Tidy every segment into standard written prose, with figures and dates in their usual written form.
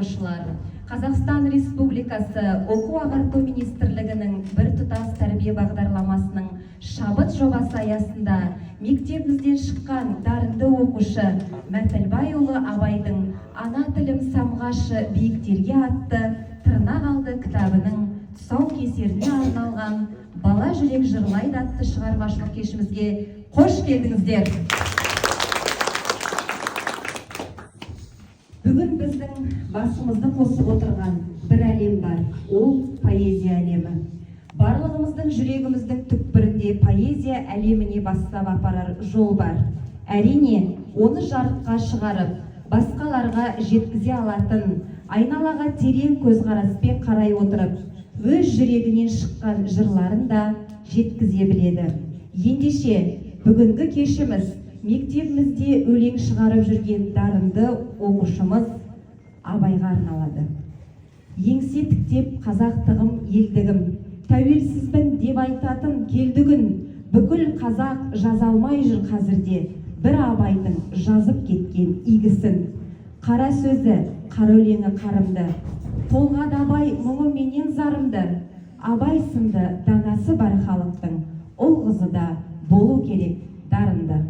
оқушылар, Қазақстан Республикасы оқу-ағарту министрлігінің біртұтас тәрбие бағдарламасының шабыт жобасы аясында мектебімізден шыққан дарынды оқушы Мәтілбайұлы Абайдың «Ана тілім самғашы биіктерге» атты тырнақ алды кітабының тұсаукесеріне арналған «Бала жүрек жырлайды» атты шығармашылық кешімізге қош келдіңіздер. Бүгін біздің басымызды қосып отырған бір әлем бар, ол поэзия әлемі. Барлығымыздың жүрегіміздің түкпірінде поэзия әлеміне бастап апарар жол бар. Әрине, оны жарыққа шығарып, басқаларға жеткізе алатын, айналаға терең көзқараспен қарай отырып, өз жүрегінен шыққан жырларын да жеткізе біледі. Ендеше, бүгінгі кешіміз мектебімізде өлең шығарып жүрген дарынды оқушымыз Абайға арналады. Еңсе тіктеп қазақтығым, елдігім, тәуелсізбін деп айтатын келдігін, бүкіл қазақ жаза алмай жүр қазірде, бір Абайдың жазып кеткен игісін. Қара сөзі, қара өлеңі қарымды, толғады Абай мұңы менен зарымды. Абай сынды данасы бар халықтың, ол қызы да болу керек дарынды.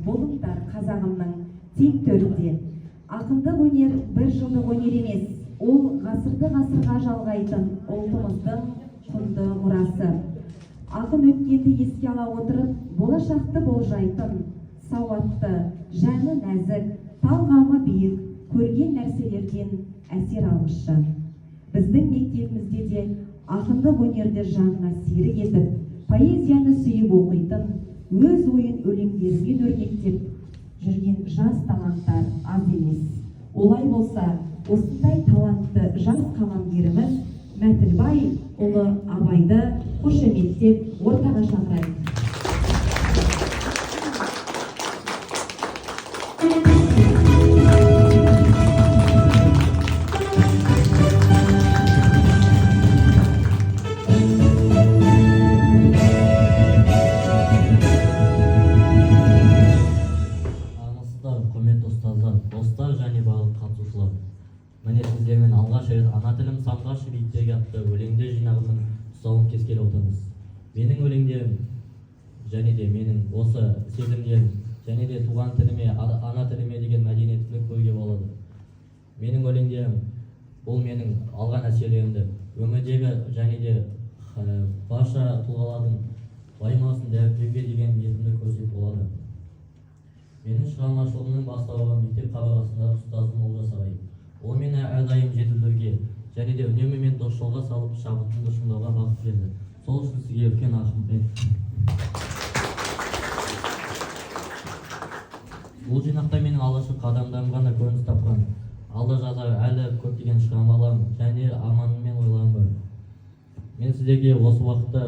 Болыңдар қазағымның тең төрінде. Ақындық өнер бір жылдық өнер емес, ол ғасырды ғасырға жалғайтын ұлтымыздың құнды мұрасы. Ақын өткенді еске ала отырып, болашақты болжайтын, сауатты, жаны нәзік, талғамы биік, көрген нәрселерден әсер алғышы. Біздің мектебімізде де ақындық өнерді жанына серік етіп, поэзияны сүйіп оқитын, өз ойын өлеңдерімен өрнектеп жүрген жас таланттар аз емес. Олай болса, осындай талантты жас қаламгеріміз Мәтілбай ұлы Абайды қошеметтеп ортаға шақырайық. Достар және барлық қатысушылар, міне сіздермен алғаш рет «Ана тілім самғашы биіктерге» атты өлеңдер жинағының тұсауын кескелі отырмыз. Менің өлеңдерім және де менің осы сезімдерім және де туған тіліме, ана тіліме деген мәдениетімді көруге болады. Менің өлеңдерім бұл менің алған әсерлерімді өмірдегі және де барша тұлғалардың байымасын дәріптеуге деген ниетімді көрсетіп болады. Менің шығармашылығымның бастауы мектеп қабырғасындағы ұстазым Олжас ағай. Ол мені әрдайым жетілдіруге және де үнемі мен дұрыс жолға салып, шабытымды шыңдауға бағыт берді. Сол үшін сізге үлкен рахмет. Бұл жинақта менің алғашқы қадамдарым ғана көрініс тапқан. Алда жазар әлі көптеген шығармаларым және арманым мен ойларым бар. Мен сіздерге осы уақытта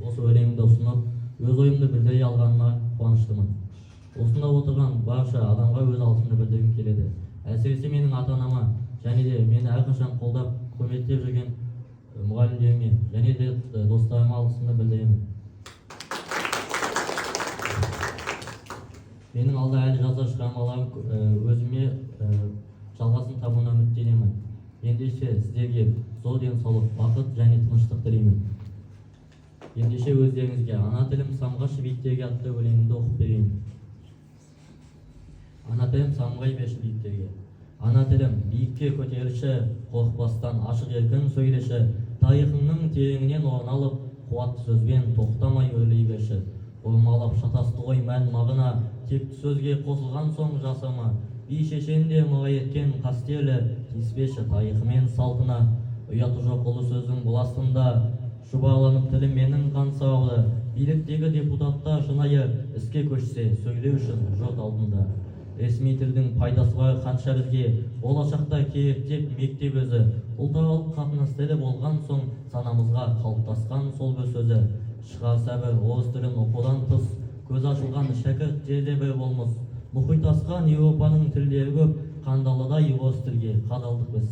осы өлеңімді ұсынып, өз ойымды білдіре алғаныма қуаныштымын. Осында отырған барша адамға өз алғысымды білдіргім келеді. Әсіресе менің ата-анама және де мені әрқашан қолдап, құрметтеп жүрген мұғалімдеріме және де достарыма алғысымды білдіремін. Менің алда әлі жазар шығармаларым өзіме жалғасын табуына үміттенемін. Ендеше сіздерге зор денсаулық, бақыт және тыныштық тілеймін. Ендеше өздеріңізге «Ана тілім самғашы биіктерге» атты өлеңімді оқып берейін. Ана тілім самғашы биіктерге. Ана тілім биікке көтерілші, қорықпастан ашық еркін сөйлеші, тарихыңның тереңінен орын алып, қуатты сөзбен тоқтамай өрлей берші. Бұрмалап шатасты ғой мән мағына, текті сөзге қосылған соң жасама, би шешенде мұра еткен қастерлі, тиіспеші тарихымен салтына. Ұяты жоқ ұлы сөздің бұл астында, шұбарланып тілім менің қан сауыры, биліктегі депутаттар шынайы іске көшсе сөйлеу үшін жұрт алдында. ресми тілдің пайдасы қанша бізге болашақта керек деп мектеп өзі ұлтаралық қатынас тілі болған соң санамызға қалыптасқан сол бір сөзі шығарса бір орыс тілін оқудан тыс көз ашылған шәкірт жерде бір болмыс мұхит асқан Еуропаның тілдері көп қандалыдай орыс тілге қадалдық біз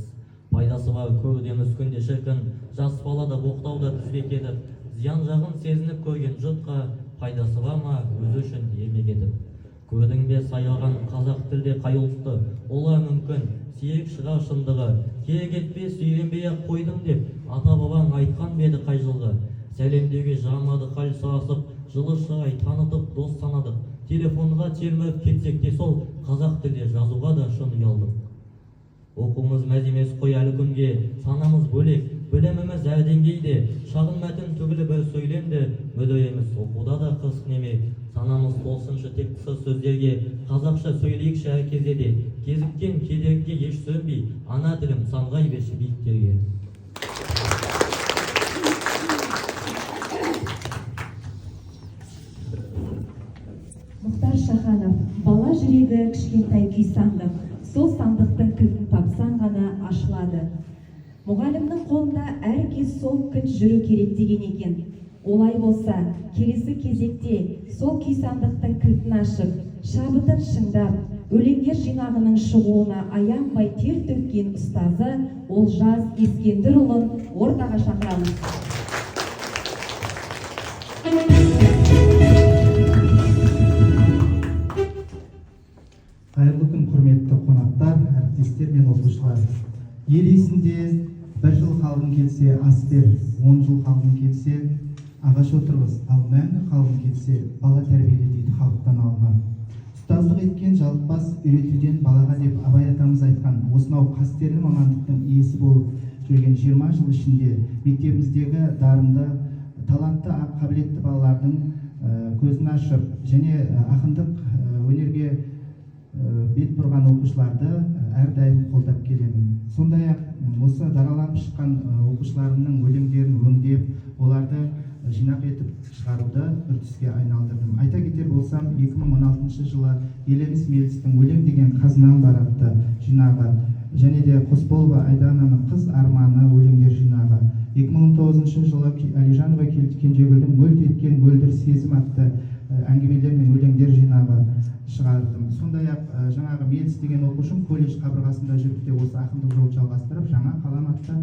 пайдасы бар көрудеміз күнде шіркін жас балада боқтауда тізбек етіп зиян жағын сезініп көрген жұртқа пайдасы бар ма өзі үшін ермек етіп көрдің бе сайлаған қазақ тілде қай ұлтты олар мүмкін сирек шығар шындығы керек етпес үйренбей-ақ қойдым деп ата бабаң айтқан беді қай жылғы сәлемдеуге жарамады хал сұрасып жылы шырай танытып дос санадық телефонға телміріп кетсек те сол қазақ тілде жазуға да шын ұялдық оқуымыз мәз емес қой әлі күнге санамыз бөлек біліміміз әр деңгейде шағын мәтін түгілі бір сөйлемді мүдіреміз оқуда да қырсық неме санамыз толсыншы тек қысыр сөздерге қазақша сөйлейікші әр кезде де кезіккен кедергіге еш сөнбей ана тілім самғай берші биіктерге Мұхтар Шаханов, бала жүрегі кішкентай күй сандық, сол сандықтың кілтін тапсаң ғана ашылады. Мұғалімнің қолында әркез сол кілт жүру керек деген екен. Олай болса, келесі кезекте сол күй сандықтың кілтін ашып, шабытын шыңдап, өлеңдер жинағының шығуына аянбай тер төккен ұстазы Олжас Ескендірұлын ортаға шақырамыз. Қайырлы күн құрметті қонақтар, әріптестер мен оқушылар. Ел есінде бір жыл қалғын келсе ас бер, 10 жыл қалғын келсе ағаш отырғыз, ал мәңгі қалғын келсе бала тәрбиеле дейді халықтан алған. Ұстаздық еткен жалықпас үйретуден балаға деп Абай атамыз айтқан осынау қастерлі мамандықтың иесі болып жүрген 20 жыл ішінде мектебіміздегі дарынды, талантты, қабілетті балалардың көзін ашып және ақындық өнерге бет бұрған оқушыларды әрдайым қолдап келемін. Сондай-ақ осы дараланып шыққан оқушыларымның өлеңдерін өңдеп, оларды жинақ етіп шығаруды үрдіске айналдырдым. Айта кетер болсам, 2016 жылы елеміс Мелістің өлең деген қазынам бар атты жинағы және де Қосболова Айдананың қыз арманы өлеңдер жинағы, 2019 жылы Әлижанова Кенжегүлдің мөлт еткен мөлдір сезім атты әңгімелер мен өлеңдер жинағы шығардым. Сондай-ақ жаңағы Меліс деген оқушым колледж қабырғасында жүріп те осы ақындық жолын жалғастырып, жаңа қалам атты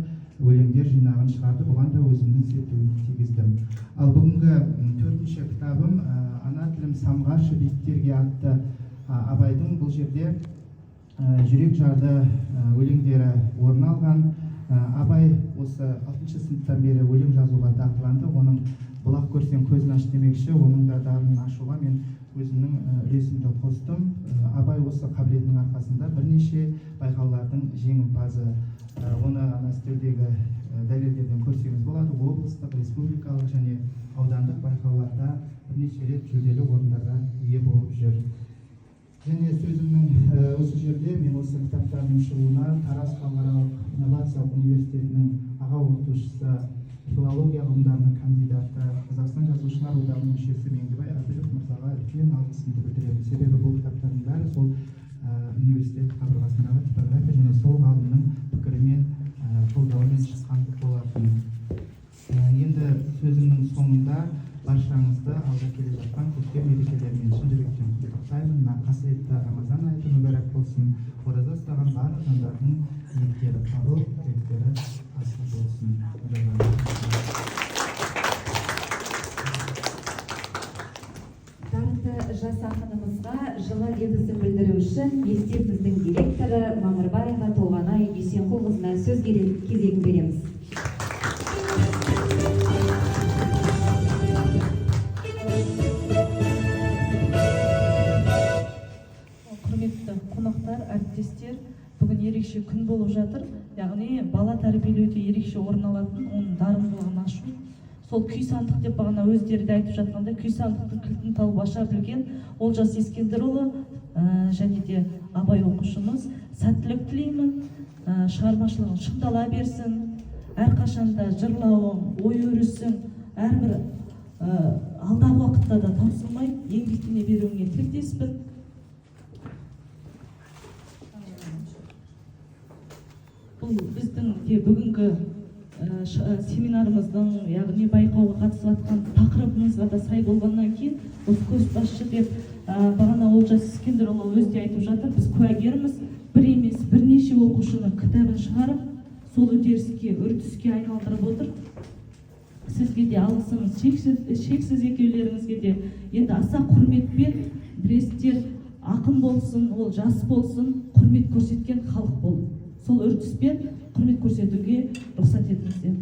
өлеңдер жинағын шығарды. Бұған да өзімнің септігімді тигіздім. Ал бүгінгі 4-ші кітабым Ана тілім самғашы биіктерге атты Абайдың бұл жерде жүрек жарды өлеңдері орын алған. Абай осы 6-шы сыныптан бері өлең жазуға дағдыланды. Оның бұлақ көрсең көзін аш демекші, оның да дарынын ашуға мен өзімнің үлесімді қостым. Абай осы қабілетінің арқасында бірнеше байқаулардың жеңімпазы. Оны ана үстелдегі дәлелдерден көрсеңіз болады. Облыстық, республикалық және аудандық байқауларда бірнеше рет жүлделі орындарға ие болып жүр. Және сөзімнің осы жерде мен осы кітаптардың шығуына Тараз халықаралық инновациялық университетінің аға оқытушысы, филология ғылымдарының кандидаты, Қазақстан жазушылар одағының мүшесі Меңдібай Әбілов мырзаға үлкен алғысымды білдіремін. Себебі бұл кітаптардың бәрі сол университет қабырғасындағы типография және сол ғалымның пікірімен қолдауымен шыққан болатын. Енді сөзімнің соңында баршаңызды алда келе жатқан көктем мерекелерімен шын жүректен құттықтаймын. Мына қасиетті Рамазан айы мүбәрәк болсын. Ораза ұстаған барлық жандардың ниеттері қабыл, тілектері асыл болсын. Дарынды жас ақынымызға жылы лебізін білдіру үшін мектебіміздің директоры Мамырбаева Толғанай Дүйсенқұлқызына сөз кезегін береміз. Құрметті қонақтар, әріптестер, бүгін ерекше күн болып жатыр. Яғни бала тәрбиелеуде ерекше орын алатын, оның дарындылығын ашу. Сол күй сандық деп бағана өздері де айтып жатқанда, күй сандықтың кілтін тауып аша білген Олжас Ескендірұлы және де Абай оқушымыз сәттілік тілеймін. Шығармашылығын шыңдала берсін. Әрқашанда жырлауың, ой өрісің, әрбір алдағы уақытта да таусылмай еңбектене беруіңе тілектеспін. бұл біздің де бүгінгі семинарымыздың, яғни байқауға қатысып жатқан тақырыбымызға да сай болғаннан кейін, осы көшбасшы деп бағана Олжас Ескендірұлы өзі де айтып жатыр, біз куәгерміз, бір емес бірнеше оқушының кітабын шығарып, сол үдеріске, үрдіске айналдырып отыр. Сізге де алғысымыз шексіз екеулеріңізге де енді аса құрметпен білесіздер, ақын болсын, ол жас болсын, құрмет көрсеткен халық болды. Сол үрдіспен құрмет көрсетуге рұқсат етіңіздер.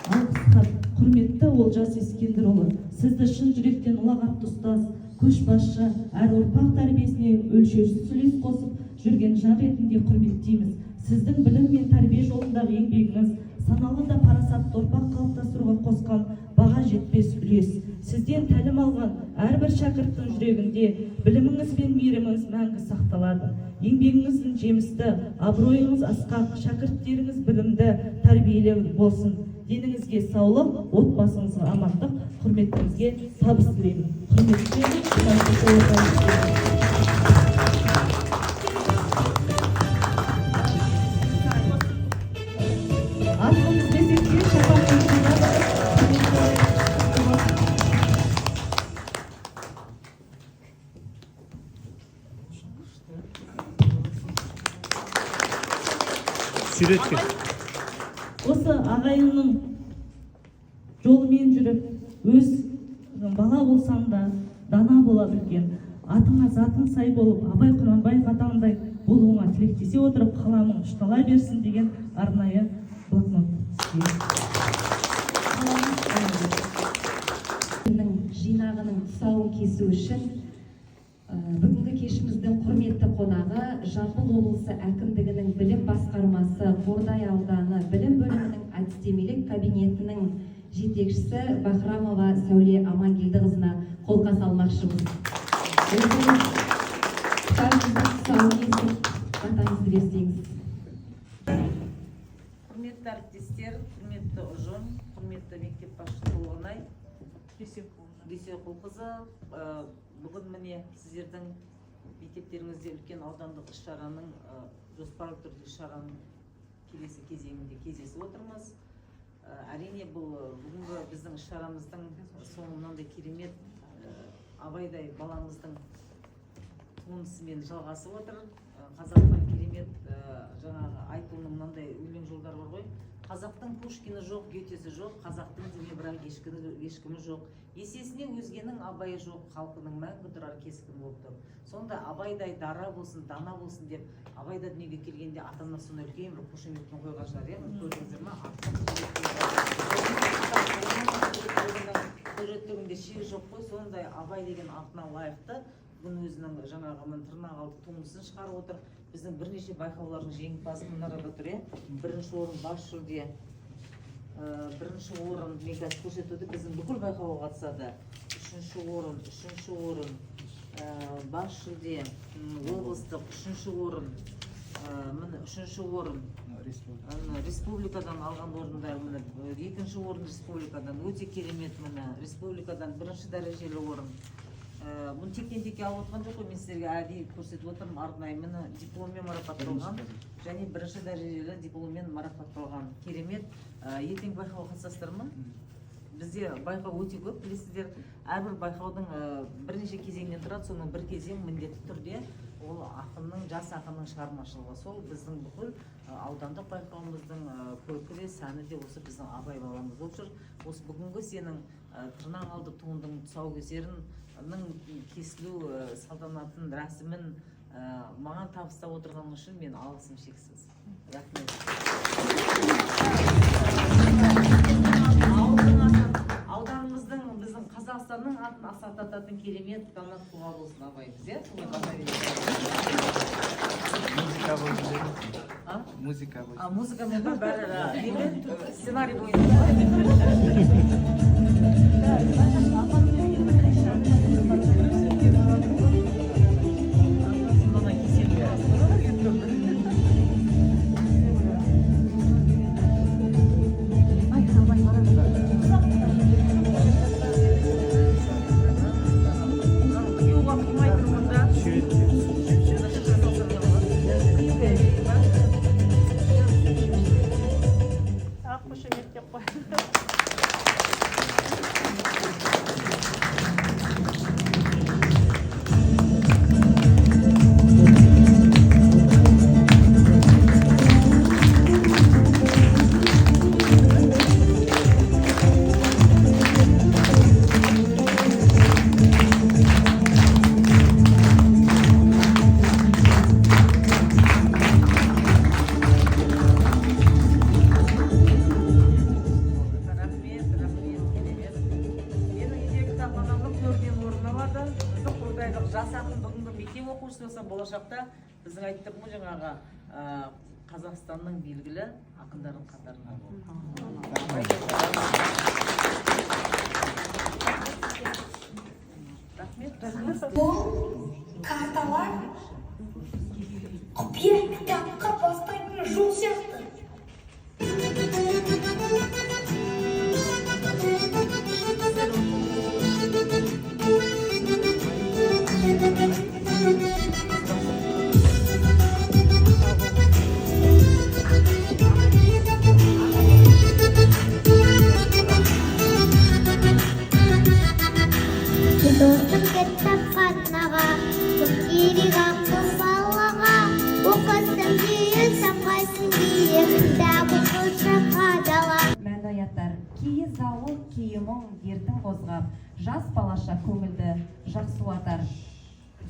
Алғыс хат. Құрметті Олжас Ескендірұлы, сізді шын жүректен ұлағатты ұстаз, көшбасшы, әр ұрпақ тәрбиесіне өлшеусіз үлес қосып жүрген жан ретінде құрметтейміз. Сіздің білім мен тәрбие жолындағы еңбегіңіз саналы да парасатты ұрпақ қалыптастыруға қосқан баға жетпес үлес. Сізден тәлім алған әрбір шәкірттің жүрегінде біліміңіз бен мейіріміңіз мәңгі сақталады. Еңбегіңіздің жемісті, абыройыңыз асқақ, шәкірттеріңіз білімді, тәрбиелі болсын. Деніңізге саулық, отбасыңызға амандық, құрметіңізге табыс тілеймін. Осы ағайынның жолымен жүріп, өз бала болсаң да дана бола білген, атыңа затың сай болып, Абай Құнанбаев атаңдай болуыңа тілектесе отырып, қаламың ұштала берсін деген арнайы блокнот. Жинағының тұсауын кесу үшін бүгінгі кешіміздің құрметті қонағы Жамбыл облысы әкімдігінің білім басқармасы Қордай ауданы білім бөлімінің әдістемелік кабинетінің жетекшісі Бахрамова Сәуле Амангелдіқызына қолқа салмақшымыз. Құрметті әріптестер, құрметті ұжым, құрметті мектеп басшысы Толғанай Дүйсеқұлқызы, бүгін міне сіздердің мектептеріңізде үлкен аудандық іс-шараның, жоспарлы түрде іс-шараның келесі кезеңінде кездесіп отырмыз. Әрине бұл бүгінгі біздің іс-шарамыздың соңы мынандай керемет Абайдай баламыздың туындысымен жалғасып отыр. Қазақтың керемет жаңағы айтылымның мынандай өлең жолдары бар ғой. Қазақтың Пушкині жоқ, Гетесі жоқ, қазақтың дене бірақ ешкімі жоқ. Есесіне өзгенің Абайы жоқ, халқының мәңгі тұрар кескіні болып тұр. Сонда Абайдай дара болсын, дана болсын деп, Абайда дүниеге келгенде ата-анасы соны үлкен бір қошеметпен қойған шығар, көрдіңіздер ме? Қожеттігінде шегі жоқ қой, сондай Абай деген атына лайықты бүгін өзінің жаңағы тырнақалды туындысын шығарып отыр. Біздің бірнеше байқаулардың жеңімпазы мынарада тұр. Бірінші орын бас жүлде, бірінші орын мен қазір көрсетуді біздің бүкіл байқауға қатысады. Үшінші орын бас жүлде, облыстық үшінші орын, үшінші орын республикадан алған орындар, екінші орын республикадан, өте керемет республикадан бірінші дәрежелі орын. Бұны тектен-текке алып отқан жоқ қой, мен сіздерге әдейі көрсетіп отырмын, арнайы дипломмен марапатталған және бірінші дәрежелі дипломмен марапатталған. Керемет. Ертең байқауға қатысасыздар ма? Бізде байқау өте көп, білесіздер, әрбір байқаудың бірнеше кезеңнен тұрады, соның бір кезең міндетті түрде ол ақынның, жас ақынның шығармашылығы. Сол біздің бүкіл аудандық байқауымыздың көркі де, сәні де осы біздің Абай баламыз болып жүр. Осы бүгінгі сенің тырнақалды туындың тұсаукесерінің кесілу салтанатын, рәсімін маған табыстап отырғаның үшін мен алғысым шексіз. Рахмет. Ауданымыздың, біздің Қазақстанның атын асататын керемет дана тұлға болсын Абай біз, Музыка будет. Музыка мен бәрі сценарий бойынша. өсіп жатса болашақта біздің айттық қой жаңағы Қазақстанның белгілі ақындардың қатарына. Бұл карталар құпия кітапқа бастайтын жол сияқты. Dostum kitapxanaga, kiriga qurballaga, o'qisam deyil, saqaysin deyil, kitob o'qilsa qadala. Мәдаяттар киіз ауыл киімің дертін қозғап, жас балаша көңілді жақсуатар.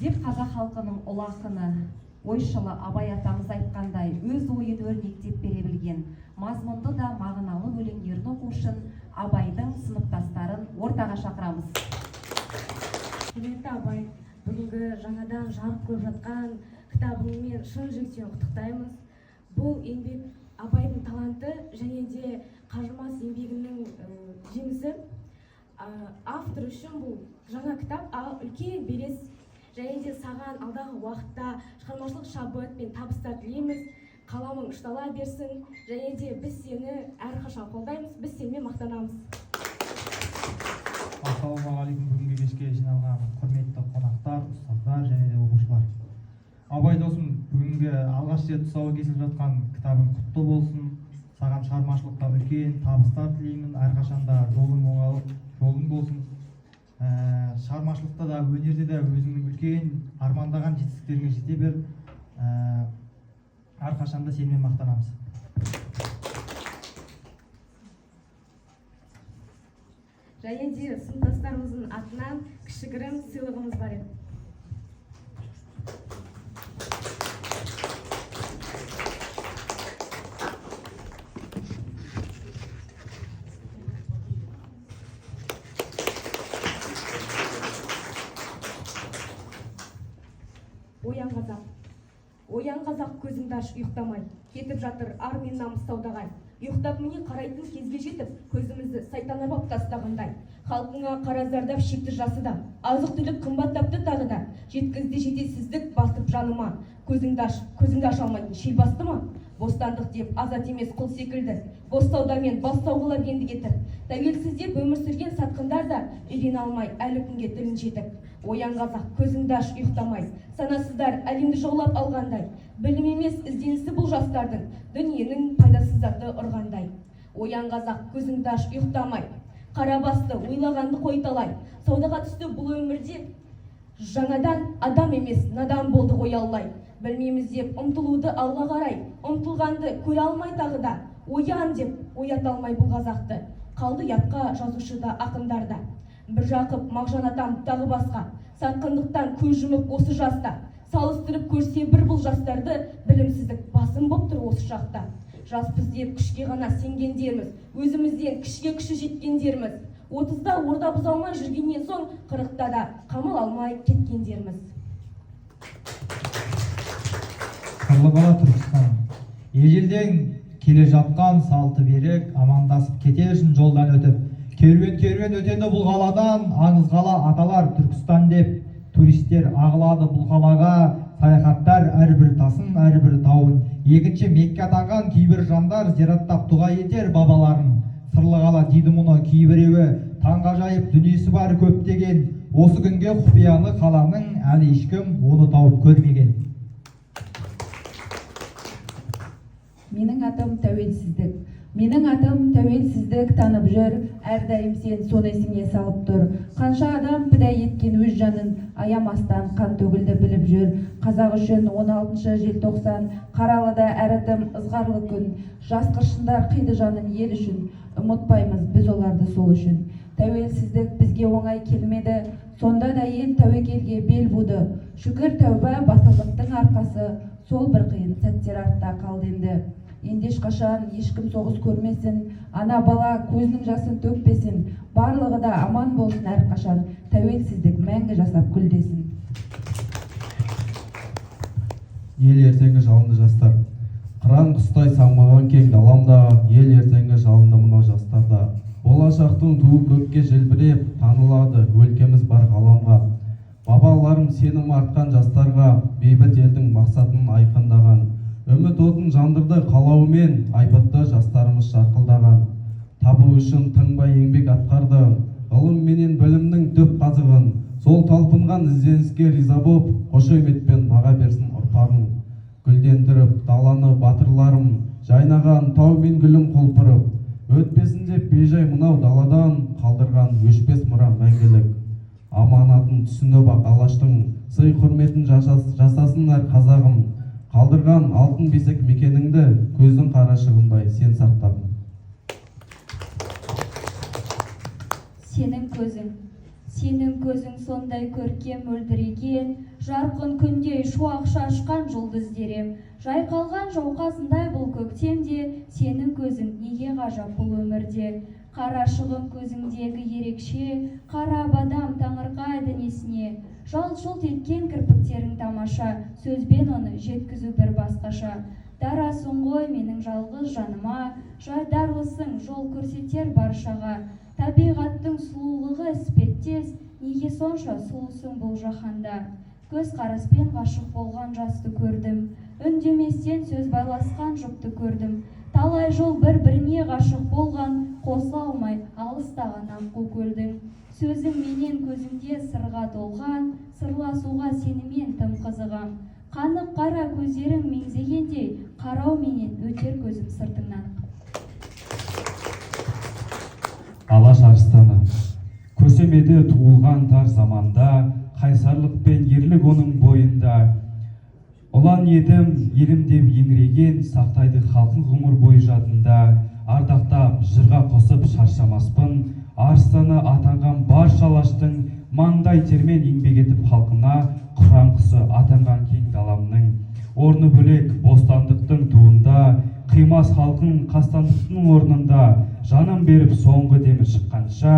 Деп қазақ халқының ұлы ақыны, ойшылы Абай атамыз айтқандай, өз ойын өрнектеп бере білген, мазмұнды да мағыналы өлеңдерін оқу үшін Абайдың сыныптастарын ортаға шақырамыз. Құрметті Абай, бүгінгі жаңадан жарық көріп жатқан кітабыңмен шын жүректен құттықтаймыз. Бұл еңбек Абайдың таланты және де қажымас еңбегінің жемісі. Автор үшін бұл жаңа кітап үлкен белес. Және де саған алдағы уақытта шығармашылық шабыт пен табыстар тілейміз. Қаламың ұштала берсін. Және де біз сені әрқашан қолдаймыз. Біз сенімен мақтанамыз. Ассалаумағалейкум, бүгінгі кешке жиналған құрметті қонақтар, ұстаздар және де оқушылар. Абай досым, бүгінгі алғаш рет тұсауы кесіліп жатқан кітабың құтты болсын. Саған шығармашылықта үлкен табыстар тілеймін. Әрқашанда жолың оңалып, жолың болсын. Шығармашылықта да, өнерде де өзіңнің үлкен армандаған жетістіктеріңе жете бер. Әрқашанда сенімен мақтанамыз. Және де сыныптастарымыздың атынан кішігірім сыйлығымыз бар еді. Оян қазақ, оян қазақ, көзіңді аш, ұйықтамай, кетіп жатыр ар мен намыс саудағай. Ұйықтап міне қарайтын кезге жетіп, көзімізді сайтан арбап тастағандай. Халқыңа қара зардап шекті жасы да, азық түлік қымбаттапты тағы да. Жеткізді жетесіздік басып жаныма, көзіңді аш алмайтын шел басты ма? Бостандық деп азат емес құл секілді, бос саудамен бас сауғылап енді кетіп. Тәуелсіз деп өмір сүрген сатқындар да үйрене алмай әлі күнге тілін жетік. Оян қазақ, көзіңді аш, ұйықтамай, санасыздар әлемді жаулап алғандай. Білім емес ізденісі бұл жастардың, дүниенің пайдасыз заты ұрғандай. Оян қазақ, көзіңді аш, ұйықтамай, қара басты ойлағанды қойталай. Саудаға түсті бұл өмірде жаңадан адам емес надан болды ояллай. Білмейміз деп ұмтылуды алға қарай, ұмтылғанды көре алмай тағы да. Оян деп оята алмай бұл қазақты, қалды ятқа жазушыда ақындарда. Бір жақып Мағжан атам тағы басқа, сатқындықтан көз жұмып осы жаста. Салыстырып көрсе бір бұл жастарды, білімсіздік басым боп тұр осы шақта. Жаспыз деп күшке ғана сенгендерміз, өзімізден кішіге күші жеткендерміз. 30-да орда бұза алмай жүргеннен соң, 40-та да қамыл алмай кеткендерміз. Қырлы бала Түркістан, ежелден келе жатқан салты берек, амандасып кетер үшін жолдан өтіп. Керуен өтеді бұл қаладан, аңыз қала аталар Түркістан деп. Туристер ағылады бұл қалаға, саяхаттар әрбір тасын, әрбір тауын. Екінші Мекке атанған кейбір жандар зираттап дұға етер бабаларын. Сырлы қала дейді мұны кейбіреуі, таңғажайып дүниесі бар көптеген. Осы күнге құпияны қаланың әлі ешкім оны тауып көрмеген. Менің атым тәуелсіздік. Менің атым тәуелсіздік танып жүр, әрдайым сен соны есіңе салып тұр. Қанша адам піда еткен өз жанын, аямастан қан төгілді біліп жүр. Қазақ үшін 16 желтоқсан, Қаралыда әрітім ызғарлы күн. Жас қыршындар қиды жанын ел үшін, ұмытпаймыз біз оларды сол үшін. Тәуелсіздік бізге оңай келмеді, сонда да ел тәуекелге бел буды. Шүкір тәуба батылдықтың арқасы, сол бір қиын сәттер артта қалды енді. Ендеш қашан ешкім соғыс көрмесін, ана бала көзінің жасын төкпесін, барлығы да аман болсын әрқашан, тәуелсіздік мәңгі жасап гүлдесін. ел ертеңі жалынды жастар. Қыран құстай самғаған кең даламда, ел ертеңі жалынды мынау жастарда. Болашақтың туы көкке желбіреп, танылады өлкеміз бар ғаламға. Бабаларым сенім артқан жастарға, бейбіт елдің мақсатын айқындаған. Үміт отын жандырды қалауымен, айбатты жастарымыз жарқылдаған. Табу үшін тыңбай еңбек атқарды, ғылым менен білімнің төп қазығын. Сол талпынған ізденіске риза боп, қошеметпен баға берсін ұрпағың. Гүлдендіріп даланы батырларым, жайнаған тау мен гүлім құлпырып. Өтпесін деп бейжай мынау даладан, қалдырған өшпес мұра мәңгілік. Аманатын түсініп ақ алаштың, сый құрметін жасасын әр қазағым. Қалдырған алтын бесік мекеніңді, көздің қарашығындай сен сақтадың. Сенің көзің сондай көркем мөлдіреген, жарқын күндей шуақ шашқан жұлдыз дерем. Жайқалған жауқасындай бұл көктемде, сенің көзің неге ғажап бұл өмірде. Қарашығым көзіңдегі ерекше, қара бадам таңырқайды несіне. Жалт-жұлт еткен кірпіктерің тамаша, сөзбен оны жеткізу бір басқаша. Дарасың ғой менің жалғыз жаныма, жайдарлысың жол көрсетер баршаға. Табиғаттың сұлулығы іспеттес, неге сонша сұлусың бұл жаһанда. Көз қараспен ғашық болған жасты көрдім, үндеместен сөз байласқан жұпты көрдім. Талай жыл бір-біріне ғашық болған, қосыла алмай алыстаған аққу көлдің. Сөзің менен көзіңде сырға толған, сырласуға сенімен тым қызығам. Қанық қара көздерің меңзегендей, қарау менен өтер көзім сыртыңнан. Алаш арыстаны көсемеді туылған тар заманда, қайсарлық пен ерлік оның бойында. Ұлан едім, елім деп еңіреген, сақтайды халқын ғұмыр бойы жадында. Ардақтап, жырға қосып шаршамаспын, арыстаны атанған барша алаштың, маңдай термен еңбек етіп халқына, құран құсы атанған кең даламның. Орны бөлек бостандықтың туында, қимас халқын қастандықтың орнында, жаным беріп соңғы демі шыққанша,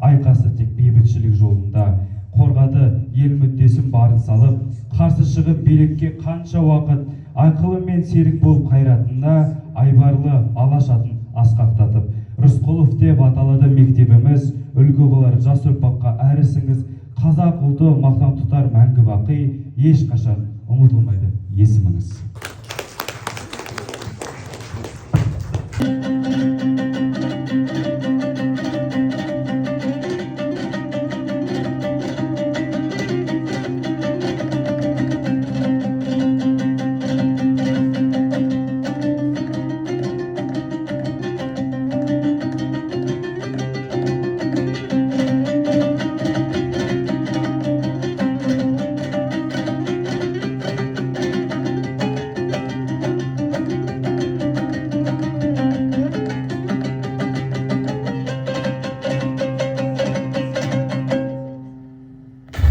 айқасы тек бейбітшілік жолында. Қорғады ел мүддесін барын салып, қарсы шығып билікке қанша уақыт, айқылы мен серік болып қайратында, айбарлы алаш атын асқақтатып. Рысқұлов деп аталады мектебіміз, үлгі болар жас ұрпаққа әрісіңіз. Қазақ ұлты мақтан тұтар мәңгі бақи, ешқашан ұмытылмайды есіміңіз.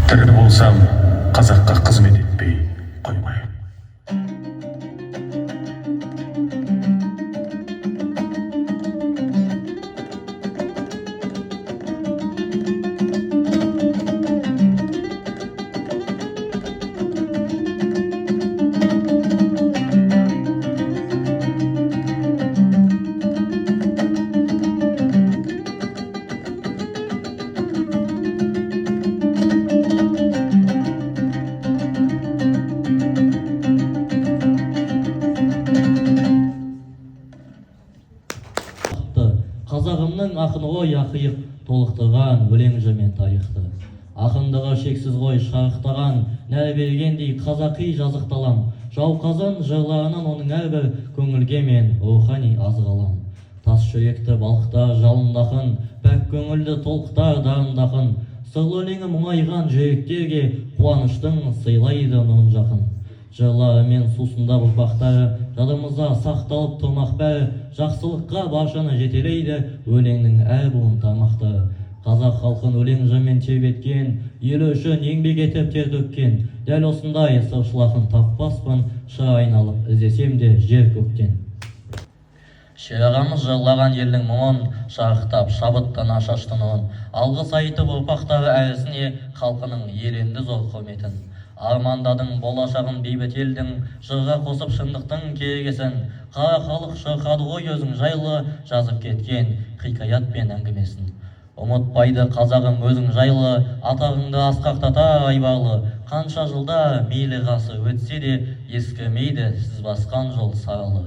Тірі болсам, қазаққа қызмет етпей қоймайын. Қазағымның ақын ой ақиық толықтырған өлең жырмен тарихты. Ақындығы шексіз ғой шарықтаған, нәр бергендей қазақи жазықталам. Жауқазан жырларынан оның әрбір көңілге мен рухани азық алам. Тас жүректі балқытар жалынды ақын, пәк көңілді толқытар дарынды ақын. Сырлы өлеңі мұңайған жүректерге қуаныштың сыйлайды нұрын жақын. Жырлары мен сусында ұрпақтары жадымызда сақталып тұрмақ бәрі, жақсылыққа баршаны жетелейді өлеңнің әр буын тармақтары. Қазақ халқын өлең жырмен тербеткен, елі үшін еңбек етіп тер төккен, дәл осындай сыршыл ақын таппаспын, шыр айналып іздесем де жер көктен. Шерағамыз жырлаған елдің мұңын, шарықтап шабыттан ашашты нұрын, алғыс айтып ұрпақтары әрісіне халқының еленді зор құрметін. армандадың болашағын бейбіт елдің, жырға қосып шындықтың керегесін, қара халық шырқады ғой өзің жайлы, жазып кеткен хикаят пен әңгімесін. Ұмытпайды қазағым өзің жайлы, атағыңды асқақтатар айбарлы, қанша жылда мейлі ғасыр өтсе де, ескірмейді сіз басқан жол саралы.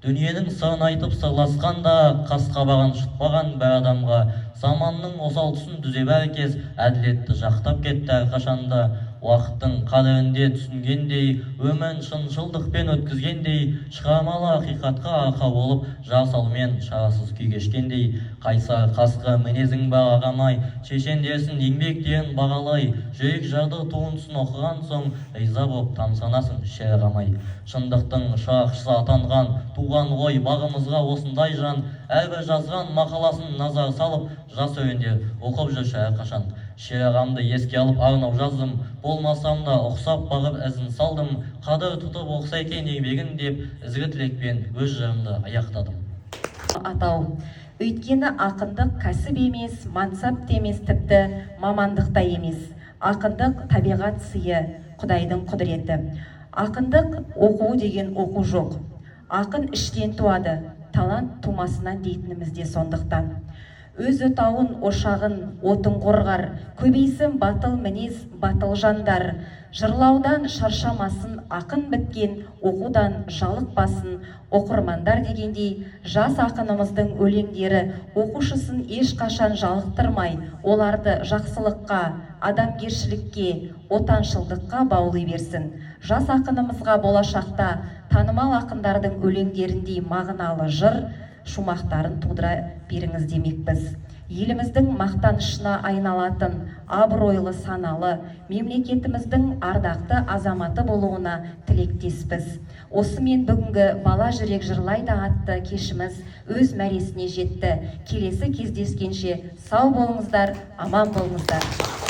Дүниенің сырын айтып сырласқанда, қас-қабағын шытпаған бір адамға, заманның осал тұсын түзеп әркез, әділетті жақтап кетті әрқашанда. Уақыттың қадірінде түсінгендей, өмірін шыншылдықпен өткізгендей, шығармалы ақиқатқа арқа болып, жар салумен шарасыз күй кешкендей, қайсар қасқыр мінезің бар ағамай, шешендерсің еңбектерін бағалай, жүрек жарды туындысын оқыған соң, риза боп тамсанасың шерғамай. Шындықтың шырақшысы атанған, туған ғой бағымызға осындай жан, әрбір жазған мақаласын назар салып, жас өрендер оқып жүрші әрқашан. Шерағамды еске алып арнау жаздым, болмасам да ұқсап бағып ізін салдым, қадір тұтып оқса екен еңбегін деп, ізгі тілекпен өз жырымды аяқтадым. Атау. Өйткені ақындық кәсіп емес, мансап емес, тіпті мамандық та емес. Ақындық табиғат сыйы, Құдайдың құдіреті. Ақындық оқу деген оқу жоқ. Ақын іштен туады, талант тумасынан дейтініміз де сондықтан. Өз отауын, ошағын, отын қорғар, көбейсін батыл мінез, батыл жандар. Жырлаудан шаршамасын ақын біткен, оқудан жалықпасын оқырмандар дегендей, жас ақынымыздың өлеңдері оқушысын ешқашан жалықтырмай, оларды жақсылыққа, адамгершілікке, отаншылдыққа баулай берсін. Жас ақынымызға болашақта танымал ақындардың өлеңдеріндей мағыналы жыр, шумақтарын тудыра беріңіз демекпіз. Еліміздің мақтанышына айналатын, абыройлы саналы, мемлекетіміздің ардақты азаматы болуына тілектеспіз. Осымен бүгінгі бала жүрек жырлайды атты кешіміз өз мәресіне жетті. Келесі кездескенше сау болыңыздар, аман болыңыздар.